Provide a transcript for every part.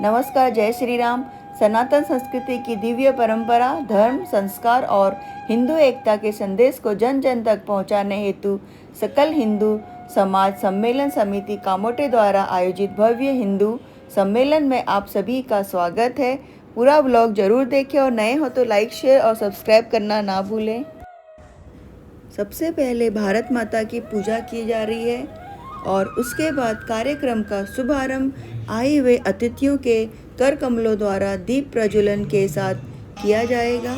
नमस्कार, जय श्री राम। सनातन संस्कृति की दिव्य परंपरा, धर्म, संस्कार और हिंदू एकता के संदेश को जन जन तक पहुंचाने हेतु सकल हिंदू समाज सम्मेलन समिति कामोटे द्वारा आयोजित भव्य हिंदू सम्मेलन में आप सभी का स्वागत है। पूरा ब्लॉग जरूर देखें और नए हो तो लाइक, शेयर और सब्सक्राइब करना ना भूलें। सबसे पहले भारत माता की पूजा की जा रही है और उसके बाद कार्यक्रम का शुभारंभ आए हुए अतिथियों के कर कमलों द्वारा दीप प्रज्वलन के साथ किया जाएगा।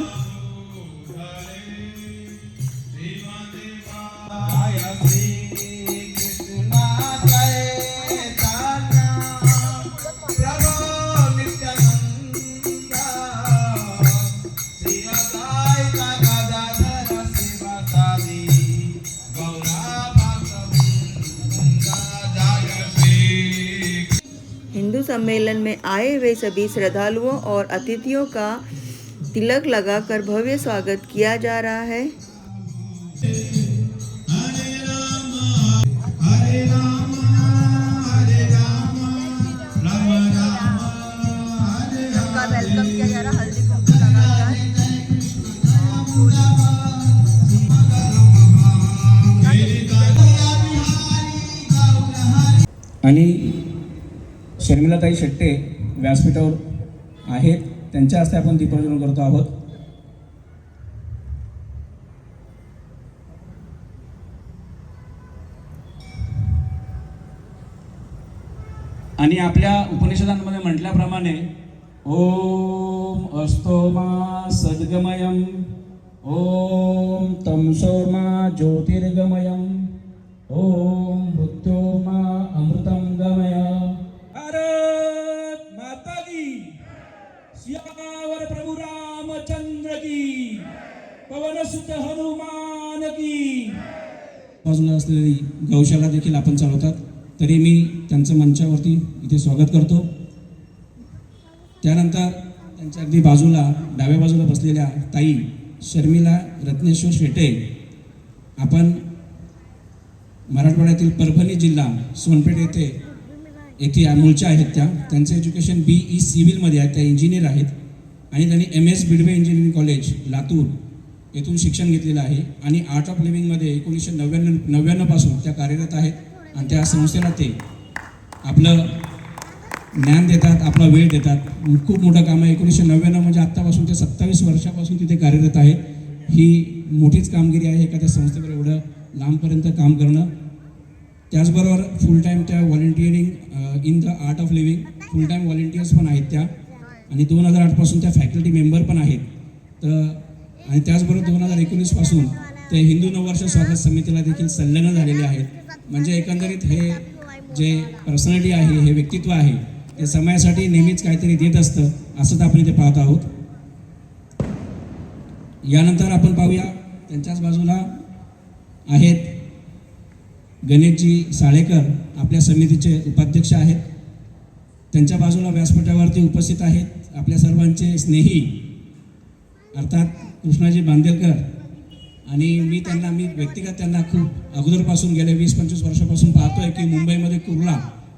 हिंदू सम्मेलन में आए हुए सभी श्रद्धालुओं और अतिथियों का तिलक लगाकर भव्य स्वागत किया जा रहा है। सबका वेलकम किया जा रहा हल्दी कुंकू लगाकर। आणि शर्मिलाताई शेट्टे व्यासपीठावर आहेत, त्यांच्या हस्ते आपण दीपप्रज्वलन करतो आहोत। आणि आपल्या उपनिषदांमध्ये म्हटल्याप्रमाणे ओम अस्तोमा सद्गमयम, ओम तमसोमा ज्योतिर्गमयम, ओम बुद्धोमा अमृतम गमय। भारत माता की, सियावर प्रभु रामचंद्र की, पवन सुत हनुमान की। बाजूला असलेली गौशाला देखील आपण चालवतात, तरी मी त्यांचं मंचावरती इथे स्वागत करतो। त्यानंतर त्यांच्या अगदी बाजूला डाव्या बाजूला बसलेल्या ताई शर्मिला रत्नेश्वर शेटे, आपण मराठवाड्यातील परभणी जिल्हा सोनपेठ येथे मूळच्या आहेत। त्यांचं एज्युकेशन BE सिव्हिलमध्ये आहे, त्या इंजिनियर आहेत आणि त्यांनी MS Bidwe engineering college Latur येथून शिक्षण घेतलेलं आहे आणि आर्ट ऑफ लिव्हिंगमध्ये 1999 पासून त्या कार्यरत आहेत आणि त्या संस्थेला ते आपलं ज्ञान देतात, आपला वेळ देतात। खूप मोठं काम आहे। 1999 म्हणजे आत्तापासून ते 27 वर्षापासून तिथे कार्यरत आहे। ही मोठीच कामगिरी आहे एखाद्या संस्थेवर एवढं लांबपर्यंत काम करणं। त्याचबरोबर फुल टाईम त्या volunteering in the art of living full time volunteers पण आहेत त्या, आणि 2008 पासून त्या फॅकल्टी मेंबर पण आहेत। तर आणि त्याचबरोबर 2019 पासून ते हिंदू नववर्ष स्वागत समितीला देखील संलग्न झालेले आहेत। म्हणजे एकंदरीत हे जे पर्सनॅलिटी आहे, हे व्यक्तित्व आहे, ते समाजासाठी नेहमीच काहीतरी देत असतं, असंच आपण इथे पाहत आहोत। यानंतर आपण पाहूया त्यांच्याच बाजूला आहेत गणेशजी साळेकर, आपल्या समितीचे उपाध्यक्ष आहेत। त्यांच्या बाजूला व्यासपीठावरती उपस्थित आहेत आपल्या सर्वांचे स्नेही अर्थात कृष्णाजी बांदेलकर, आणि मी व्यक्तिगत त्यांना खूप अगोदरपासून गेल्या 20-25 वर्षापासून पाहतोय की मुंबईमध्ये कुर्ला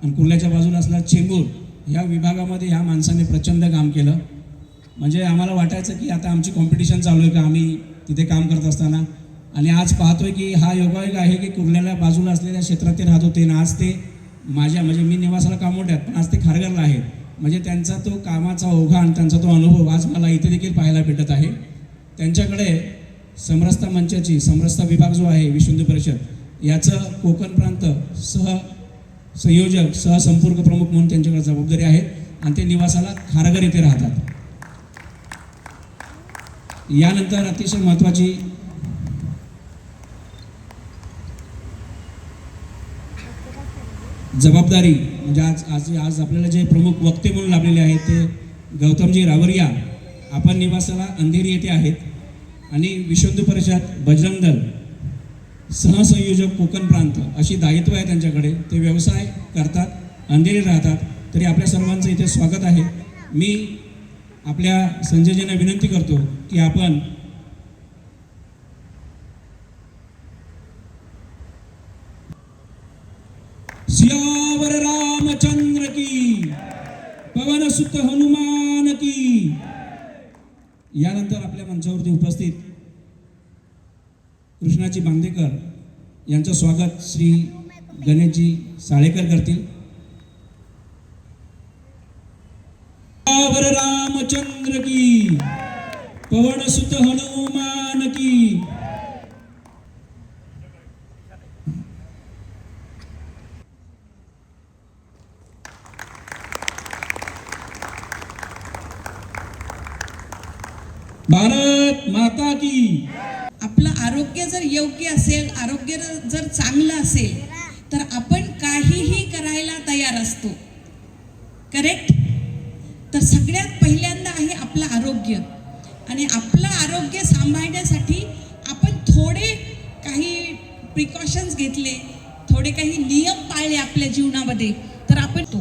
आणि कुर्ल्याच्या बाजूला असला चेंबूर ह्या विभागामध्ये ह्या माणसाने प्रचंड काम केलं। म्हणजे आम्हाला वाटायचं की आता आमची कॉम्पिटिशन चालू आहे का आम्ही तिथे काम करत असताना, आणि आज पाहतोय की हा योगायोग आहे की कुर्ल्याला बाजूला असलेल्या क्षेत्रात ते राहत होते आणि आज ते म्हणजे मी निवासाला कामोठ्यात, पण आज ते खारघरला आहेत। म्हणजे त्यांचा तो कामाचा ओघा आणि त्यांचा तो अनुभव आज मला इथे देखील पाहायला भेटत आहे। त्यांच्याकडे समरसता मंचाची समरसता विभाग जो आहे विश्व हिंदू परिषद याचं कोकण प्रांत संयोजक सहसंपर्क प्रमुख म्हणून त्यांच्याकडे जबाबदारी आहे आणि ते निवासाला खारघर येथे राहतात। यानंतर अतिशय महत्त्वाची जबाबदारी म्हणजे आज आपल्याला जे प्रमुख वक्ते म्हणून लाभलेले आहेत ते गौतमजी रावरिया, आपण निवासाला अंधेरी येथे आहेत आणि विश्व हिंदू परिषद बजरंग दल सहसंयोजक कोकण प्रांत अशी दायित्व आहे त्यांच्याकडे। ते व्यवसाय करतात, अंधेरी राहतात, तरी आपल्या सर्वांचं इथे स्वागत आहे। मी आपल्या संजयजींना विनंती करतो की आपण सियावर रामचंद्र की, पवन सुत हनुमान की. यानंतर आपल्या मंचावरती उपस्थित कृष्णाजी बांदेकर यांचं स्वागत श्री गणेशजी साळेकर करतील. वर रामचंद्र की. पवन सुत हनुमान की. भारत माता की. आपलं आरोग्य जर योग्य असेल, आरोग्य जर चांगलं असेल तर आपण काहीही करायला तयार असतो. करेक्ट. तर सगळ्यात पहिल्यांदा आहे आपलं आरोग्य, आणि आपलं आरोग्य सांभाळण्यासाठी आपण थोडे काही प्रिकॉशन्स घेतले, थोडे काही नियम पाळले आपल्या जीवनामध्ये, तर आपण तो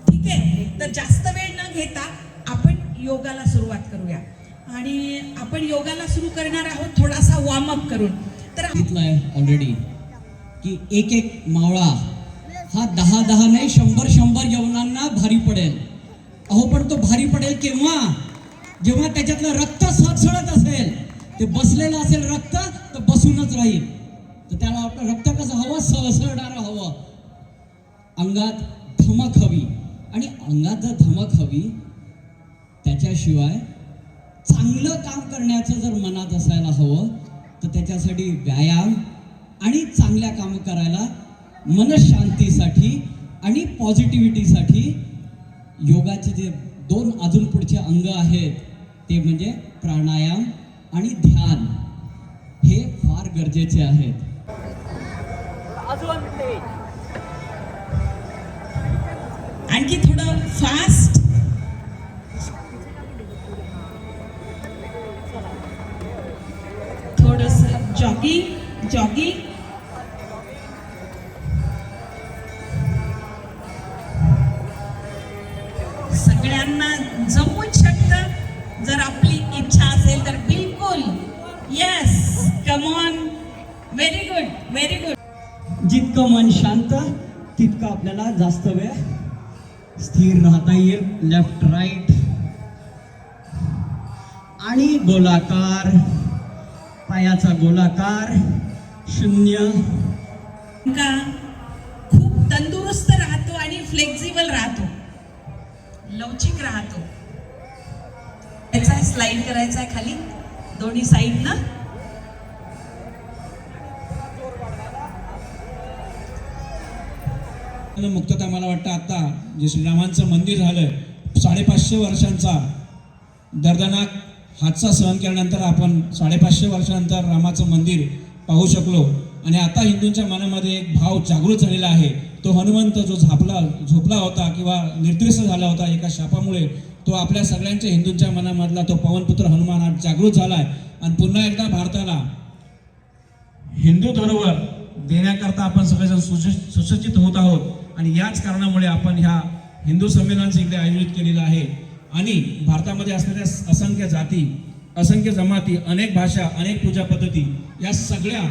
ठीक आहे. तर जास्त वेळ न घेता आपण योगाला सुरुवात करूया. आणि आपण योगाला सुरू करणार आहोत थोडासा वॉर्मअप करून. तर सांगितलंय ऑलरेडी की एक एक मावळा हा 10 नाही 100 यवनांना भारी पडेल. अहो पण तो भारी पडेल केव्हा? जेव्हा त्याच्यातलं रक्त सळसळत असेल. ते बसलेलं असेल रक्त तर बसूनच राहील. तर त्याला आपलं रक्त कसं हवं? सळसळणारं हवं. अंगात धमक हवी, आणि अंगात जर धमक हवी त्याच्याशिवाय चांगलं काम करण्याचं जर मनात असायला हवं तर त्याच्यासाठी व्यायाम आणि चांगल्या काम करायला, मनशांतीसाठी आणि पॉझिटिव्हिटीसाठी योगाचे जे 2 अजून पुढचे अंग आहेत ते म्हणजे प्राणायाम आणि ध्यान. हे फार गरजेचे आहेत. आणखी थोडं फास्ट. थोडस जॉगिंग. सगळ्यांना जमून शकतं जर आपली इच्छा असेल तर. बिलकुल. Yes, come on. Very good, very good. जितकं मन शांत तितकं आपल्याला जास्त वेळ स्थिर राहता येईल. लेफ्ट राईट आणि गोलाकार, पायाचा गोलाकार, शून्य. का खूप तंदुरुस्त राहतो आणि फ्लेक्झिबल राहतो, लवचिक राहतो. याचा स्लाइड करायचा आहे खाली दोन्ही साईड ना. मुक्तता मला वाटतं आता जे श्रीरामांचं मंदिर झालं 550 वर्षांचा दर्दनाक हादसा सहन केल्यानंतर आपण 550 वर्षानंतर रामाचं मंदिर पाहू शकलो. आणि आता हिंदूंच्या मनामध्ये एक भाव जागृत झालेला आहे. तो हनुमंत जो झोपला होता किंवा निर्दृष्ट झाला होता एका शापामुळे, तो आपल्या सगळ्यांच्या हिंदूंच्या मनामधला तो पवनपुत्र हनुमान आज जागृत झालाय. आणि पुन्हा एकदा भारताला हिंदू धरोहर देण्याकरता आपण सगळेजण सुसज्जित होत आहोत. आणि याच कारणामुळे आपण ह्या हिंदू संमेलनाचं इकडे आयोजित केलेलं आहे. आणि भारतामध्ये असणाऱ्या असंख्य जाती, असंख्य जमाती, अनेक भाषा, अनेक पूजा पद्धती, या सगळ्या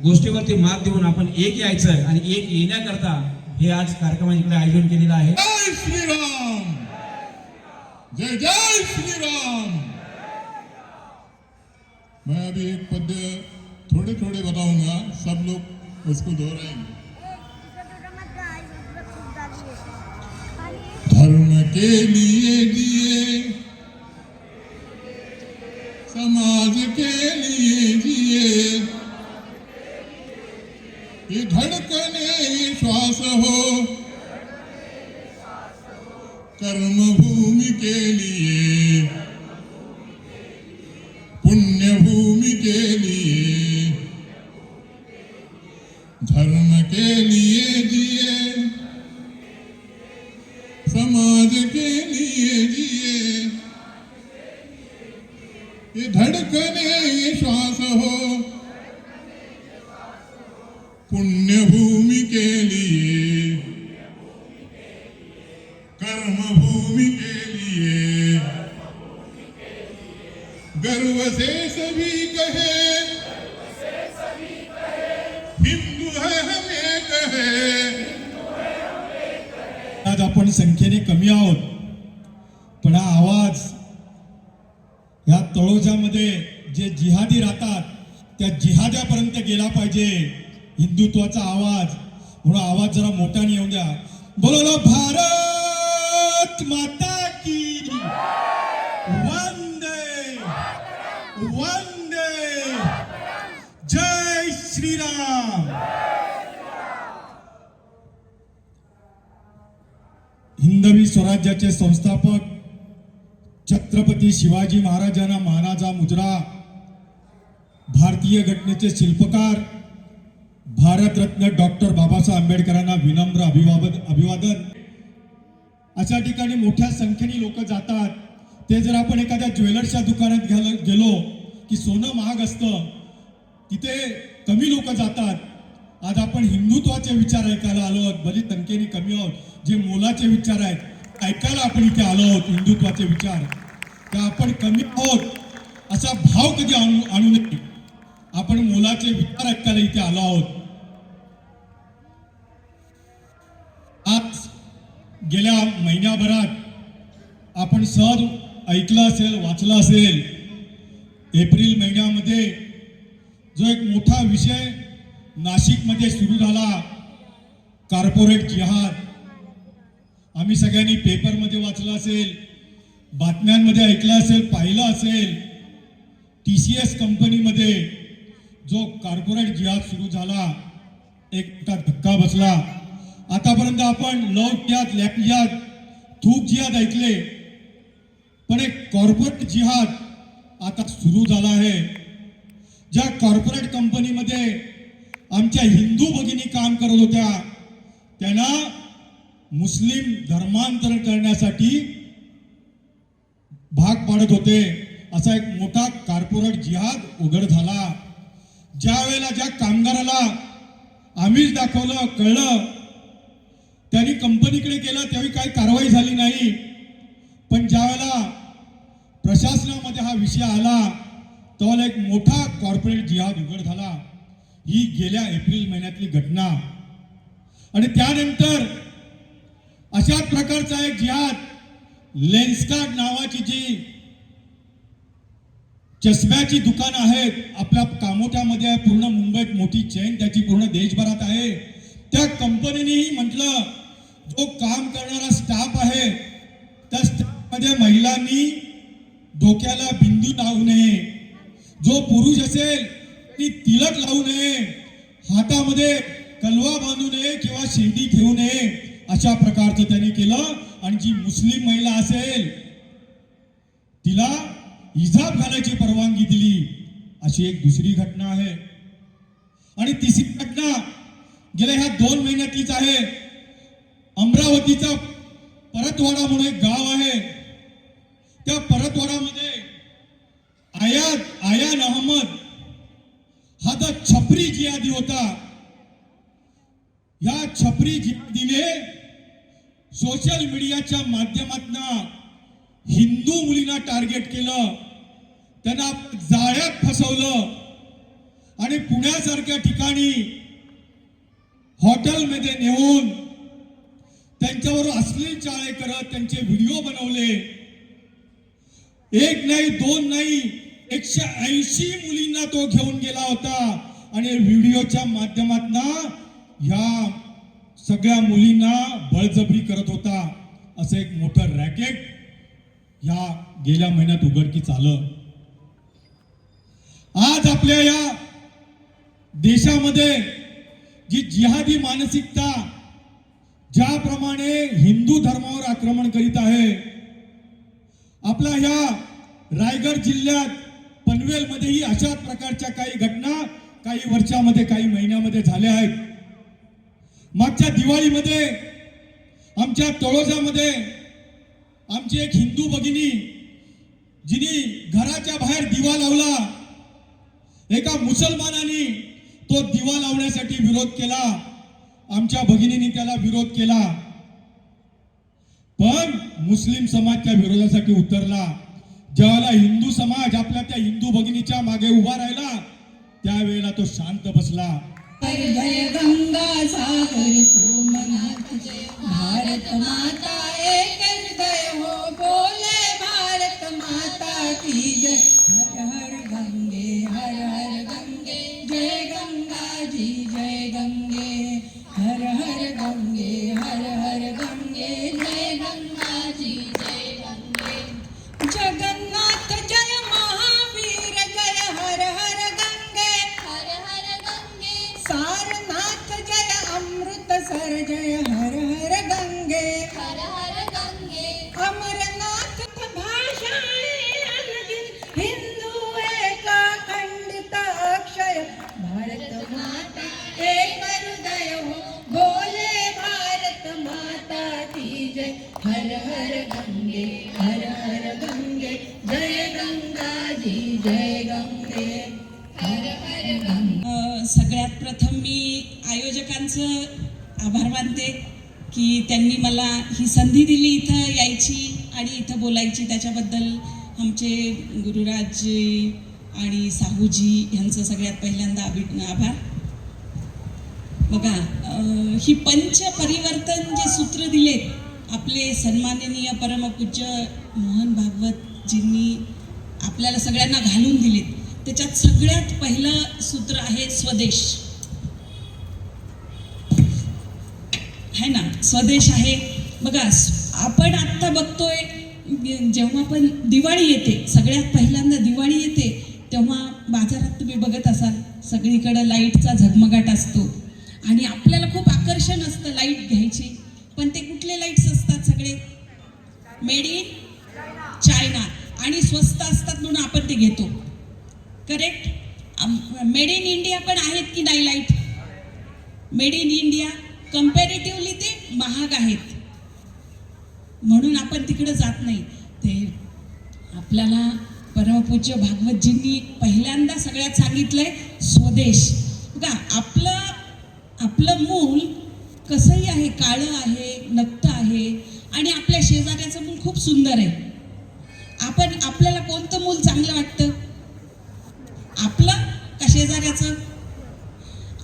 गोष्टीवरती मात देऊन आपण एक यायचं आणि एक येण्याकरता हे आज कार्यक्रमाचे इकडे आयोजन केलेलं आहे. जय श्रीराम, जय जय श्रीराम. मैं अभी एक पद्य थोड़े थोड़े बताऊंगा, सब लोग उसको दोहराएंगे. धर्म के लिए जिए, समाज के लिए जिए, ये धड़कने ये श्वास हो, कर्म भूमि के लिए, पुण्य भूमि के लिए, धर्म के लिए जिए, समाज के लिए जिए, ये धड़कने ये श्वास हो, पुण्य भूमि के लिए, कर्म भूमि के लिए, गर्व से सभी कहे, हिंदू है हम एक है. आज आपण संख्येने कमी आहोत ह्या तळोजामध्ये जे जिहादी राहतात त्या जिहाद्यापर्यंत गेला पाहिजे हिंदुत्वाचा आवाज. म्हणून आवाज जरा मोठ्याने येऊन द्या. बोलो भारत माता की वंदे वंदे जय श्रीराम. हिंदवी स्वराज्याचे संस्थापक छत्रपती शिवाजी महाराजांना मानाचा मुजरा, भारतीय घटनेचे शिल्पकार भारतरत्न डॉक्टर बाबासाहेब आंबेडकरांना विनम्र अभिवादन. अशा ठिकाणी मोठ्या संख्येने लोक जातात. ते जर आपण एखाद्या ज्वेलर्सच्या दुकानात गेलो की सोनं महाग असतं, तिथे कमी लोक जातात. आज आपण हिंदुत्वाचे विचार ऐकायला आलो आहोत, भले संख्येने कमी आहोत. जे मोलाचे विचार आहेत ऐकायला आपण इथे आलो आहोत, हिंदुत्वाचे विचार. तर आपण कमी आहोत असा भाव कधी आणू नये. आपण मोलाचे विचार ऐकायला इथे आलो आहोत. आज गेल्या महिन्याभरात आपण सहज ऐकलं असेल, वाचलं असेल, एप्रिल महिन्यामध्ये जो एक मोठा विषय नाशिकमध्ये सुरू झाला, कॉर्पोरेट जिहाद. आम्ही सगळ्यांनी पेपरमध्ये वाचलं असेल, बातम्यांमध्ये ऐकलं असेल, पाहिलं असेल. TCS कंपनीमध्ये जो कॉर्पोरेट जिहाद सुरू झाला, एक मोठा धक्का बसला. आतापर्यंत आपण लव जिहाद, लॅप जिहाद, थूक जिहाद ऐकले, पण एक कॉर्पोरेट जिहाद आता सुरू झाला आहे. ज्या कॉर्पोरेट कंपनीमध्ये आमच्या हिंदू भगिनी काम करत होत्या, त्यांना मुस्लिम धर्मांतरण करण्यासाठी भाग पाडत होते. असा एक मोठा कॉर्पोरेट जिहाद उघड झाला. ज्या वेळेला ज्या कामगाराला आम्हीच दाखवलं, कळलं, त्यांनी कंपनीकडे केलं, त्यावेळी काही कारवाई झाली नाही. पण ज्या वेळेला प्रशासनामध्ये हा विषय आला, तेव्हा एक मोठा कॉर्पोरेट जिहाद उघड झाला. ही गेल्या एप्रिल महिन्यातली घटना. आणि त्यानंतर अशाच प्रकारचा एक जिहाद, लेन्सकार्ट नावाची जी चष्म्याची दुकानं आहेत आपल्या कामोठ्यामध्ये आहे, पूर्ण मुंबईत मोठी चेन त्याची पूर्ण देशभरात आहे. त्या कंपनीनेही म्हटलं, जो काम करणारा स्टाफ आहे त्या स्टाफमध्ये महिलांनी डोक्याला बिंदू लावू नये, जो पुरुष असेल ती तिलक लावू नये, हातामध्ये कलवा बांधू नये किंवा शेंडी ठेवू नये, अशा प्रकारचं त्यांनी केलं. आणि जी मुस्लिम महिला असेल तिला हिजाब घालायची परवानगी दिली. अशी एक दुसरी घटना आहे. आणि तिसरी घटना गेल्या ह्या 2 महिन्यातलीच आहे. अमरावतीचा परतवाडा म्हणून एक गाव आहे. त्या परतवाडामध्ये आयान अहमद हा तर छपरी जिहादी होता. या छपरी जिहादीने सोशल मीडियाच्या माध्यमातून हिंदू मुलींना टार्गेट केलं, त्यांना जाळ्यात फसवलं आणि पुण्यासारख्या ठिकाणी हॉटेलमध्ये नेऊन त्यांच्यावर अश्लील चाळे करत त्यांचे व्हिडिओ बनवले. एक नाही, 2 नाही, 180 मुलींना तो घेऊन गेला होता. आणि व्हिडिओच्या माध्यमातून ह्या सगळ्या मुलींना बळजबरी करत होता. असं एक मोठं रॅकेट ह्या गेल्या महिन्यात उघडकीस आलं. आज आपल्या या देशामध्ये जी जिहादी मानसिकता ज्याप्रमाणे हिंदू धर्मावर आक्रमण करीत आहे, आपल्या ह्या रायगड जिल्ह्यात पनवेलमध्येही अशाच प्रकारच्या काही घटना काही वर्षामध्ये, काही महिन्यामध्ये झाल्या आहेत. मागच्या दिवाळीमध्ये आमच्या तळोजामध्ये आमची एक हिंदू भगिनी, जिने घराच्या बाहेर दिवा लावला, एका मुसलमानाने तो दिवा लावण्यासाठी विरोध केला. आमच्या भगिनीने त्याला विरोध केला, पण मुस्लिम समाज त्या विरोधासाठी उतरला. ज्यावेळेला हिंदू समाज आपल्या त्या हिंदू भगिनीच्या मागे उभा राहिला, त्यावेळेला तो शांत बसला. जय गंगा सागर सोमनाथ जय भारत माता एक हृदय हो बोले भारत माता की जय. गुरुराजचं आभार मानते की त्यांनी मला ही संधी दिली इथं यायची आणि इथं बोलायची. त्याच्याबद्दल आमचे गुरुराजजी आणि साहूजी यांचं सगळ्यात पहिल्यांदा आभार. बघा, ही पंच परिवर्तन जे सूत्र दिलेत आपले सन्माननीय परमपूज्य मोहन भागवतजींनी आपल्याला सगळ्यांना घालून दिलेत, त्याच्यात सगळ्यात पहिलं सूत्र आहे स्वदेश. है ना, स्वदेश आहे. बघा, आपण आत्ता बघतोय जेव्हा पण दिवाळी येते, सगळ्यात पहिल्यांदा दिवाळी येते तेव्हा बाजारात तुम्ही बघत असाल सगळीकडे लाईटचा झगमगाट असतो आणि आपल्याला खूप आकर्षण असतं लाईट घ्यायची. पण ते कुठले लाईट्स असतात? सगळे मेड इन चायना आणि स्वस्त असतात म्हणून आपण ते घेतो. करेक्ट? मेड इन इंडिया पण आहेत की नाही light? Made in India comparatively ते महाग आहेत म्हणून आपण तिकडे जात नाही. ते आपल्याला परमपूज्य भागवतजींनी पहिल्यांदा सगळ्यात सांगितलंय स्वदेश. बघा, आपलं मूल कसंही आहे, काळं आहे, नक्त आहे आणि आपल्या शेजाऱ्याचं मूल खूप सुंदर आहे. आपल्याला कोणतं मूल चांगलं वाटतं? आपलं का शेजाऱ्याचं?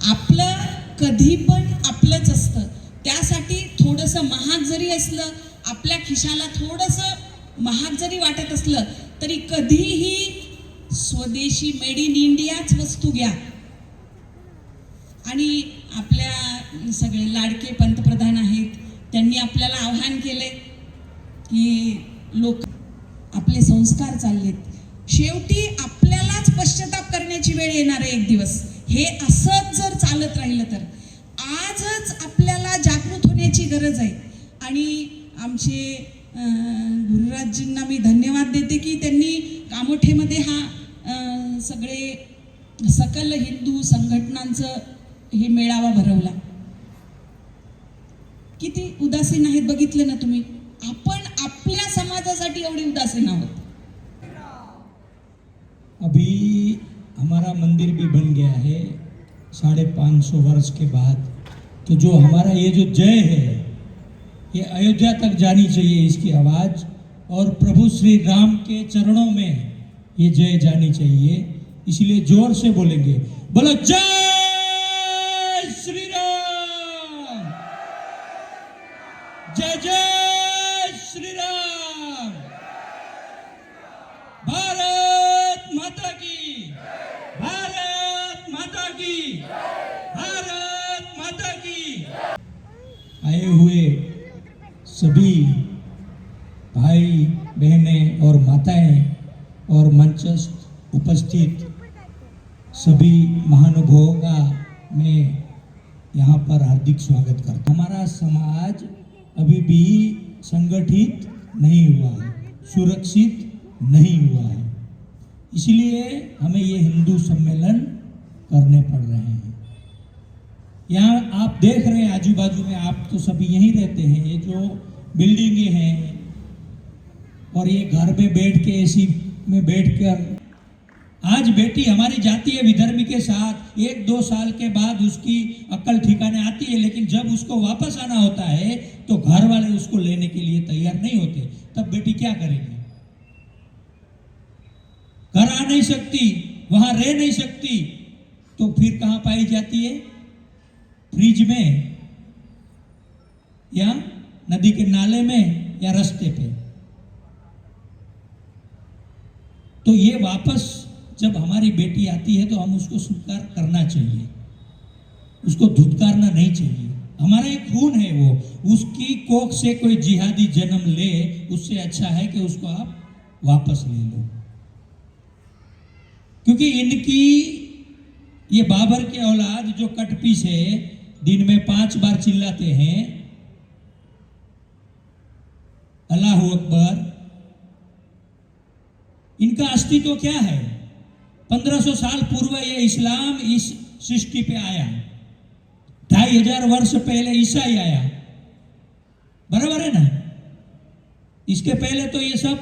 आपलं कधी पण आपलंच असतं. त्यासाठी थोडंसं महाग जरी असलं, आपल्या खिशाला थोडंसं महाग जरी वाटत असलं तरी कधीही स्वदेशी मेड इन इंडियाच वस्तू घ्या. आणि आपल्या सगळे लाडके पंतप्रधान आहेत, त्यांनी आपल्याला आव्हान केले की लोक आपले संस्कार चाललेत, शेवटी आपल्यालाच पश्चाताप करण्याची वेळ येणार आहे एक दिवस. हे असंच जर चालत राहिलं तर आजच आपल्याला जागृत होण्याची गरज आहे. आणि आमचे गुरुराजजींना मी धन्यवाद देते की त्यांनी कामोठेमध्ये हा सगळे सकल हिंदू संघटनांचं हे मेळावा भरवला. किती उदासीन आहेत बघितलं ना तुम्ही? आपण आपल्या समाजासाठी एवढे उदासीन आहोत. अभी हमारा मंदिर भी बन गया है 550 वर्ष के बाद. तो जो हमारा ये जो जय है ये अयोध्या तक जानी चाहिए, इसकी आवाज़, और प्रभु श्री राम के चरणों में ये जय जानी चाहिए. इसलिए जोर से बोलेंगे, बोलो जय श्री राम, जय जय श्री राम, भारत माता की, भारत माता की, भारत माता की. आए हुए सभी भाई बहनें और माताएं और मंचस्थ उपस्थित सभी महानुभावों का मैं यहाँ पर हार्दिक स्वागत करता हूँ. हमारा समाज अभी भी संगठित नहीं हुआ है, सुरक्षित नहीं हुआ है. इसलिए हमें ये हिंदू सम्मेलन करने पड़ रहे हैं. यहाँ आप देख रहे हैं आजू बाजू में, आप तो सभी यहीं रहते हैं, ये जो बिल्डिंगें हैं और ये घर में बैठ के एसी में बैठकर, आज बेटी हमारी जाती है विधर्मी के साथ, 1-2 साल के बाद उसकी अक्ल ठिकाने आती है, लेकिन जब उसको वापस आना होता है तो घर वाले उसको लेने के लिए तैयार नहीं होते. तब बेटी क्या करेगी? घर आ नहीं सकती, वहां रह नहीं सकती, तो फिर कहां पाई जाती है? फ्रिज में या नदी के नाले में या रास्ते पे. तो ये वापस जब हमारी बेटी आती है तो हम उसको स्वीकार करना चाहिए, उसको धुतकारना नहीं चाहिए. हमारा एक खून है वो, उसकी कोख से कोई जिहादी जन्म ले, उससे अच्छा है कि उसको आप वापस ले लो. क्योंकि इनकी ये बाबर के औलाद जो कटपीस है, दिन में 5 बार चिल्लाते हैं अल्लाह अकबर, इनका अस्तित्व क्या है? 1500 साल पूर्व ये इस्लाम इस सृष्टि पे आया, 2500 वर्ष पहले ईसाई आया, बराबर है ना? इसके पहले तो ये सब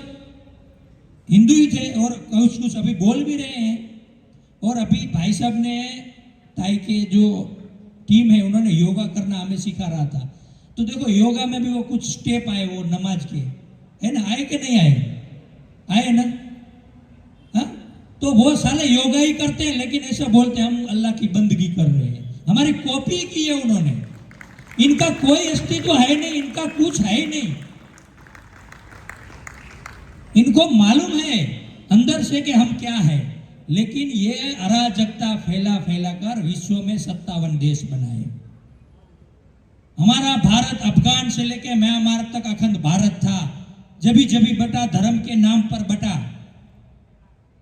हिंदू ही थे और कुछ अभी बोल भी रहे हैं. और अभी भाई साहब ने ताई के जो टीम है, उन्होंने योगा करना हमें सिखा रहा था। तो देखो योगा में भी वो कुछ स्टेप आए वो नमाज के, है ना, आए कि नहीं आए? आए ना? हाँ, तो वो साले योगा ही करते हैं लेकिन ऐसा बोलते हैं हम अल्लाह की बंदगी कर रहे हैं। हमारी कॉपी की है उन्होंने, इनका कोई अस्तित्व है नहीं, इनका कुछ है ही नहीं। इनको मालूम है अंदर से कि हम क्या है, लेकिन ये अराजकता फैला फैला कर विश्व में 57 देश बनाए। हमारा भारत अफगान से लेके म्यांमार तक अखंड भारत था, जभी जभी बटा धर्म के नाम पर बटा।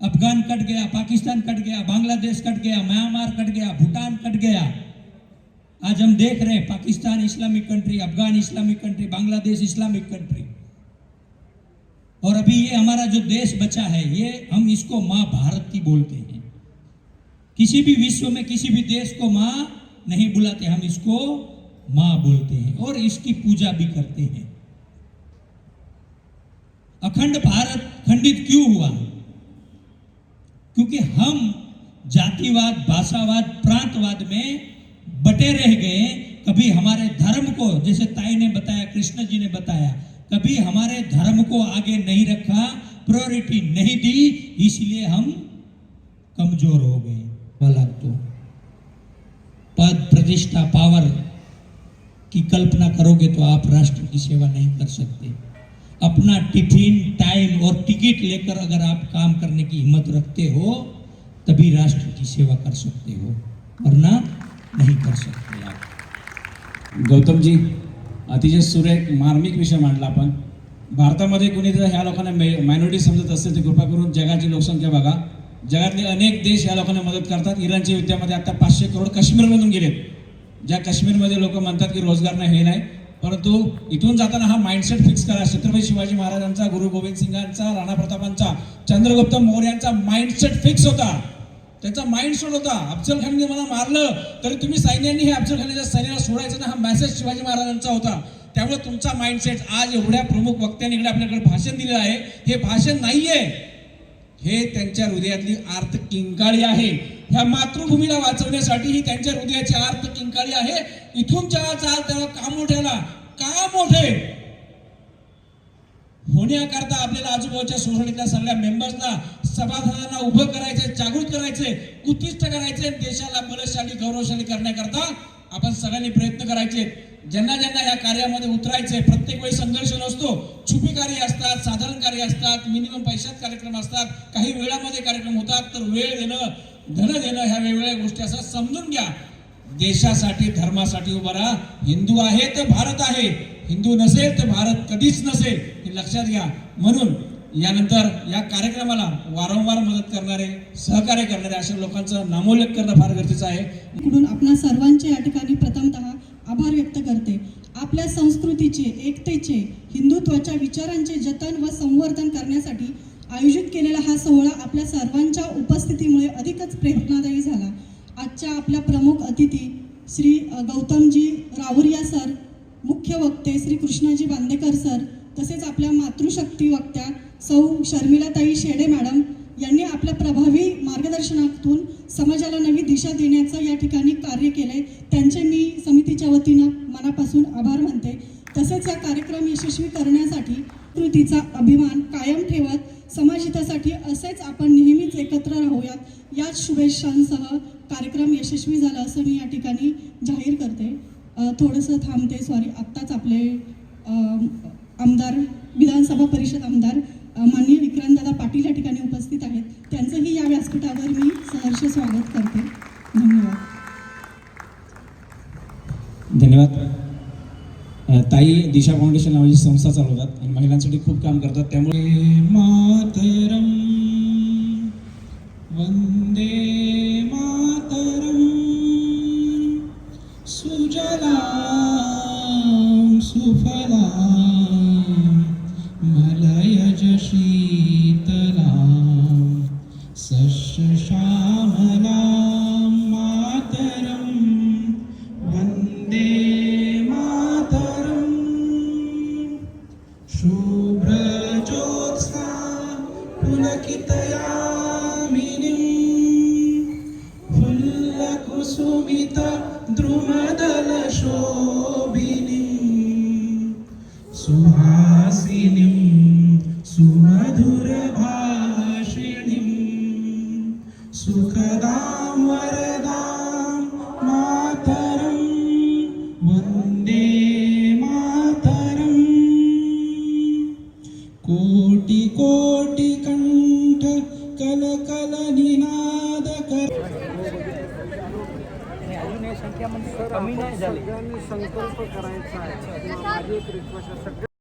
अफगान कट गया, पाकिस्तान कट गया, बांग्लादेश कट गया, म्यांमार कट गया, भूटान कट गया। आज हम देख रहे हैं Pakistan Islamic country, Afghan Islamic country, Bangladesh Islamic country, और अभी ये हमारा जो देश बचा है ये हम इसको माँ भारत की बोलते हैं। किसी भी विश्व में किसी भी देश को माँ नहीं बुलाते, हम इसको माँ बोलते हैं और इसकी पूजा भी करते हैं। अखंड भारत खंडित क्यों हुआ? क्योंकि हम जातिवाद, भाषावाद, प्रांतवाद में बटे रह गए। कभी हमारे धर्म को, जैसे ताई ने बताया, कृष्ण जी ने बताया, कभी हमारे धर्म को आगे नहीं रखा, प्रायोरिटी नहीं दी, इसलिए हम कमजोर हो गए। हालांकि तो पद, प्रतिष्ठा, पावर की कल्पना करोगे तो आप राष्ट्र की सेवा नहीं कर सकते। अपना टिफिन, टाइम और टिकट लेकर अगर आप काम करने की हिम्मत रखते हो तभी राष्ट्र की सेवा कर सकते हो, वरना नहीं कर सकते आप। गौतमजी, अतिशय सुरेख मार्मिक विषय मांडला आपण। भारतामध्ये कोणी जर ह्या लोकांना मायनॉरिटी समजत असेल तर कृपा करून जगाची लोकसंख्या बघा। जगातले अनेक देश ह्या लोकांना मदत करतात। इराणच्या युद्धामध्ये आता 500 करोड काश्मीरमधून गेलेत। ज्या काश्मीरमध्ये लोक म्हणतात की रोजगार नाही, हे नाही, परंतु इथून जाताना हा माइंडसेट फिक्स करा। छत्रपती शिवाजी महाराजांचा, गुरु गोविंद सिंगांचा, राणा प्रतापांचा, चंद्रगुप्त मौर्यांचा माइंडसेट फिक्स होता, त्यांचा माइंडसेट होता। अफजल खानने मला मारलं तरी तुम्ही सैन्यांनी हे अफजल खानाच्या सैन्याला सोडायचं ना, हा मेसेज शिवाजी महाराजांचा होता। त्यामुळे तुमचा माइंडसेट, आज एवढ्या प्रमुख वक्त्यांनी इकडे आपल्याकडे भाषण दिलेलं आहे, हे भाषण नाहीये, हे त्यांच्या हृदयातली आर्त किंकाळी आहे। ह्या मातृभूमीला वाचवण्यासाठी ही त्यांच्या हृदयाची आर्त किंकाळी आहे। इथून जेव्हा चाल तेव्हा का मोठे होण्याकरता आपल्याला आजूबाजूच्या सोसायटीतल्या सगळ्या मेंबर्सना, सभासदांना उभं करायचे, जागृत करायचे, उत्कृष्ट करायचे, देशाला बलशाली, गौरवशाली करण्याकरता आपण सगळ्यांनी प्रयत्न करायचे। ज्यांना ज्यांना या कार्यामध्ये उतरायचे, प्रत्येक वेळी संघर्ष नसतो, छुपी कार्य असतात, साधारण कार्य असतात, मिनिमम पैशात कार्यक्रम असतात, काही वेळामध्ये कार्यक्रम होतात, तर वेळ देणं, धन देणं, ह्या वेगवेगळ्या गोष्टी असं समजून घ्या। देशासाठी, धर्मासाठी उभा राहा। हिंदू आहे तर भारत आहे, हिंदू नसेल तर भारत कधीच नसेल, हे लक्षात घ्या। म्हणून यानंतर या कार्यक्रमाला वारंवार मदत करणारे, सहकार्य करणारे अशा लोकांचा नामोल्लेख करणं फार गरजेचं आहे। कडून आपणा सर्वांचे या ठिकाणी प्रथमतः आभार व्यक्त करते। आपल्या संस्कृतीचे, एकतेचे, हिंदुत्वाच्या विचारांचे जतन व संवर्धन करण्यासाठी आयोजित केलेला हा सोहळा आपल्या सर्वांच्या उपस्थितीमुळे अधिकच प्रेरणादायी झाला। आजच्या आपल्या प्रमुख अतिथी श्री गौतमजी रावरिया सर, मुख्य वक्ते श्री कृष्णाजी बांदेकर सर, तसेच आपल्या मातृशक्ती वक्त्या सौ शर्मिलाताई शेडे मॅडम यांनी आपल्या प्रभावी मार्गदर्शनातून समाजाला नवी दिशा देण्याचं या ठिकाणी कार्य केलंय। त्यांचे मी समितीच्या वतीनं मनापासून आभार मानते। तसेच या कार्यक्रम यशस्वी करण्यासाठी कृतीचा अभिमान कायम ठेवत समाजहितासाठी असेच आपण नेहमीच एकत्र राहूयात, याच शुभेच्छांसह कार्यक्रम यशस्वी झाला असं मी या ठिकाणी जाहीर करते। थोडंसं थांबते, सॉरी। आत्ताच आपले आमदार, विधानसभा परिषद आमदार माननीय विक्रांतदादा पाटील या ठिकाणी उपस्थित आहेत, त्यांचंही या व्यासपीठावर मी सहर्ष स्वागत करते। धन्यवाद। धन्यवाद। ताई दिशा फाउंडेशन नावाची संस्था चालवतात आणि महिलांसाठी खूप काम करतात, त्यामुळे मातरम वंदे मातरम सुजलाम सुफलाम मलयज शीतलाम सस्य श्यामलाम मातरम वंदे मातरम शुभ्रज्योत्स्ना पुलकितयामिनीं फुल्लकुसुमित द्रुम कल कल निनाद कर अजून संख्या म्हणजे कमी नाही झाली. सगळ्यांनी संकल्प करायचा आहे. माझी एक रिक्वेस्ट आहे.